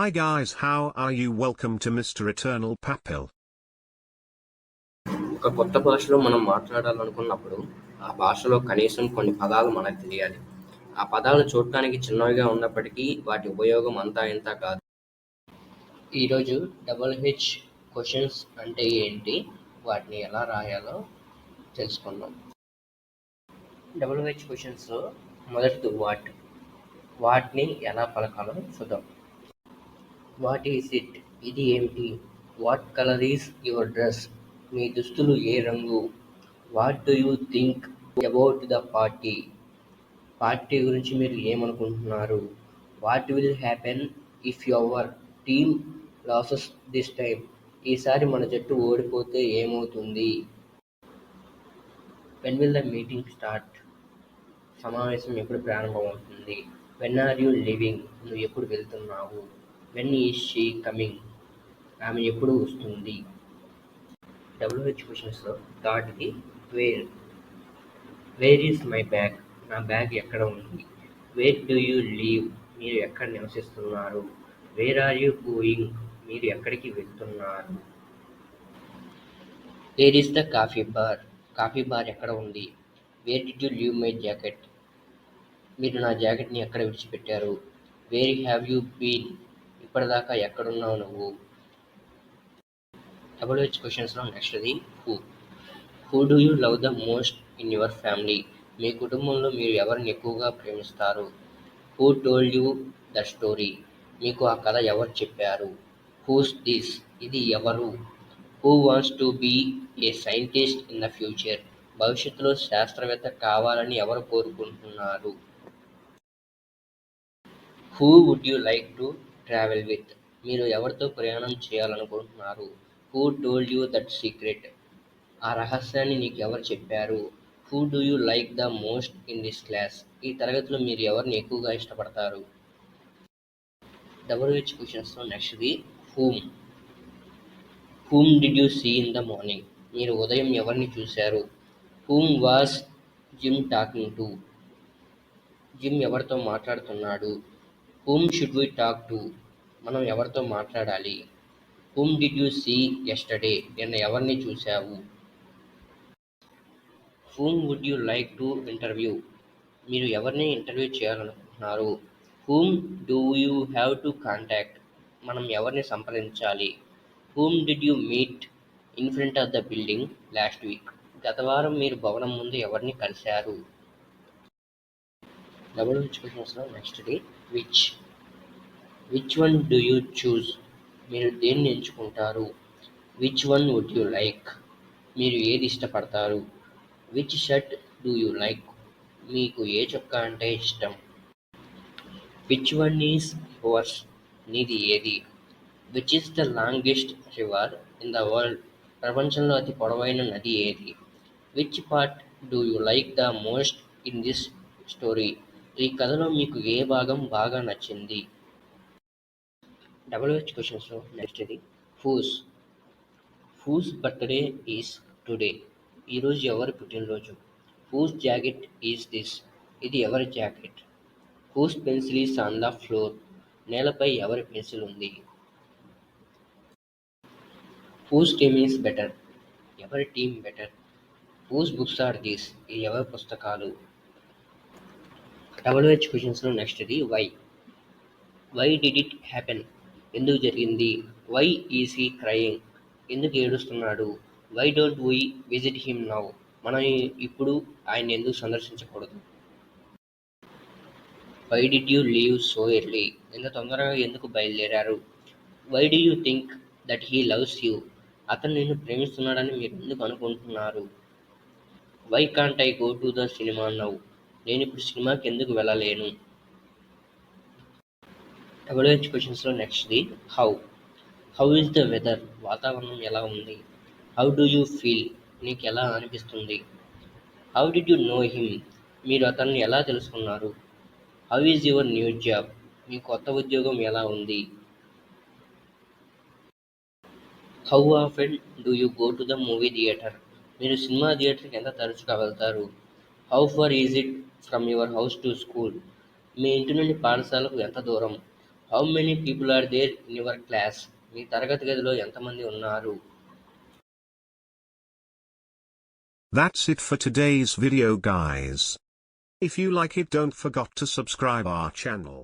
Hi guys, how are you? Welcome to Mr. Eternal Papil. ఒక కొత్త భాషలో మనం మాట్లాడాలనుకున్నప్పుడు ఆ భాషలో కనీసం కొన్ని పదాలు మనకు తెలియాలి. ఆ పదాలు చూడటానికి చిన్నవిగా ఉన్నప్పటికీ వాటి ఉపయోగం అంతా ఇంతా కాదు. ఈరోజు డబుల్ హెచ్ క్వశ్చన్స్ అంటే ఏంటి, వాటిని ఎలా రాయాలో తెలుసుకుందాం. డబుల్ హెచ్ క్వశ్చన్స్లో మొదటిది వాట్. వాట్ని ఎలా పలకాలో చూద్దాం. వాట్ ఈజ్ ఇట్, ఇది ఏమిటి. What colour is your dress, మీ దుస్తులు ఏ రంగు. What do you think about the party, party గురించి మీరు ఏమనుకుంటున్నారు. What will happen if your team loses this time, ఈసారి మన జట్టు ఓడిపోతే ఏమవుతుంది. When will the meeting start, సమావేశం ఎప్పుడు ప్రారంభమవుతుంది. వెన్ ఆర్ యూ లివింగ్, నువ్వు ఎప్పుడు వెళ్తున్నావు. వెన్ ఈజ్ షీ కమింగ్, ఆమె ఎప్పుడు వస్తుంది. డబ్ల్యూహెచ్ క్వశ్చన్స్లో థర్డ్ది where. Where is my bag, నా బ్యాగ్ ఎక్కడ ఉంది. వేర్ డూ యూ లీవ్, మీరు ఎక్కడ నివసిస్తున్నారు. వేర్ ఆర్ యూ గోయింగ్, మీరు ఎక్కడికి వెళ్తున్నారు. Where is the coffee bar, coffee bar ఎక్కడ ఉంది. Where did you leave my jacket, మీరు నా జాకెట్ని ఎక్కడ విడిచిపెట్టారు. వేర్ హ్యావ్ యూ బీన్, ఇప్పటిదాకా ఎక్కడున్నావు నువ్వు. డబ్ల్యూహెచ్ క్వశ్చన్స్లో నెక్స్ట్ది who. Who do you love the most in your family, మీ కుటుంబంలో మీరు ఎవరిని ఎక్కువగా ప్రేమిస్తారు. Who told you the story, మీకు ఆ కథ ఎవరు చెప్పారు. హూస్ దిస్, ఇది ఎవరు. Who wants to be a scientist in the future, భవిష్యత్తులో శాస్త్రవేత్త కావాలని ఎవరు కోరుకుంటున్నారు. Who would you like to travel with, మీరు ఎవరితో ప్రయాణం చేయాలనుకుంటున్నారు. Who told you that secret, ఆ రహస్యాన్ని నీకు ఎవరు చెప్పారు. Who do you like the most in this class, ఈ తరగతిలో మీరు ఎవరిని ఎక్కువగా ఇష్టపడతారు. డబ్ల్యూహెచ్ క్వశ్చన్స్లో నెక్స్ట్ది whom. Whom did you see in the morning, మీరు ఉదయం ఎవరిని చూశారు. Whom was Jim talking to, Jim ఎవరితో మాట్లాడుతున్నాడు. Whom should we talk to, మనం ఎవరితో మాట్లాడాలి. Whom did you see yesterday, నిన్న ఎవరిని చూశావు. Whom would you like to interview, మీరు ఎవరిని ఇంటర్వ్యూ చేయాలనుకుంటున్నారు. Whom do you have to contact, మనం ఎవరిని సంప్రదించాలి. Whom did you meet in front of the building last week, గత వారం మీరు భవనం ముందు ఎవరిని కలిశారు. డబ్ల్యూహెచ్ క్వశ్చన్స్లో నెక్స్ట్ది which. Which one do you choose, మీరు దేన్ని ఎంచుకుంటారు. Which one would you like, మీరు ఏది ఇష్టపడతారు. Which shirt do you like, మీకు ఏ చొక్కా అంటే ఇష్టం. విచ్ వన్ ఈజ్ యువర్స్, నీది ఏది. Which is the longest river in the world, ప్రపంచంలో అతి పొడవైన నది ఏది. Which part do you like the most in this story, ఈ కథలో మీకు ఏ భాగం బాగా నచ్చింది. డబ్ల్యూహెచ్ క్వశ్చన్స్లో నెక్స్ట్ది whose. Whose birthday is today, ఈరోజు ఎవరి పుట్టినరోజు. హూస్ జాకెట్ ఈజ్ దిస్, ఇది ఎవరి jacket. Whose pencil is on the floor, నేలపై ఎవరి పెన్సిల్ ఉంది. హూస్ టీమ్ ఈజ్ బెటర్, ఎవరి team better. Who's books are these, ఇది ఎవరి పుస్తకాలు. డబ్ల్యూహెచ్ క్వశ్చన్స్లో నెక్స్ట్ది why. Why did it happen, ఎందుకు జరిగింది. వై ఈజ్ హీ క్రయింగ్, ఎందుకు ఏడుస్తున్నాడు. Why don't we visit him now, మనం ఇప్పుడు ఆయన ఎందుకు సందర్శించకూడదు. Why did you leave so early, ఇంత తొందరగా ఎందుకు బయలుదేరారు. Why do you think that he loves you, అతను నిన్ను ప్రేమిస్తున్నాడని మీరు ఎందుకు అనుకుంటున్నారు. Why can't I go to the cinema now, నేను ఇప్పుడు సినిమాకి ఎందుకు వెళ్ళలేను. డబ్ల్యూహెచ్ క్వశ్చన్స్లో నెక్స్ట్ది how. How is the weather, వాతావరణం ఎలా ఉంది. హౌ డూ యూ ఫీల్, నీకు ఎలా అనిపిస్తుంది. How did you know him, మీరు అతన్ని ఎలా తెలుసుకున్నారు. How is your new job, మీ కొత్త ఉద్యోగం ఎలా ఉంది. How often do you go to the movie theater, మీరు సినిమా థియేటర్కి ఎంత తరచుగా వెళ్తారు. How far is it from your house to school, మీ ఇంటి నుండి పాఠశాలకు ఎంత దూరం. How many people are there in your class? మీ తరగతి గదిలో ఎంతమంది ఉన్నారు? That's it for today's video guys. If you like it, don't forget to subscribe our channel.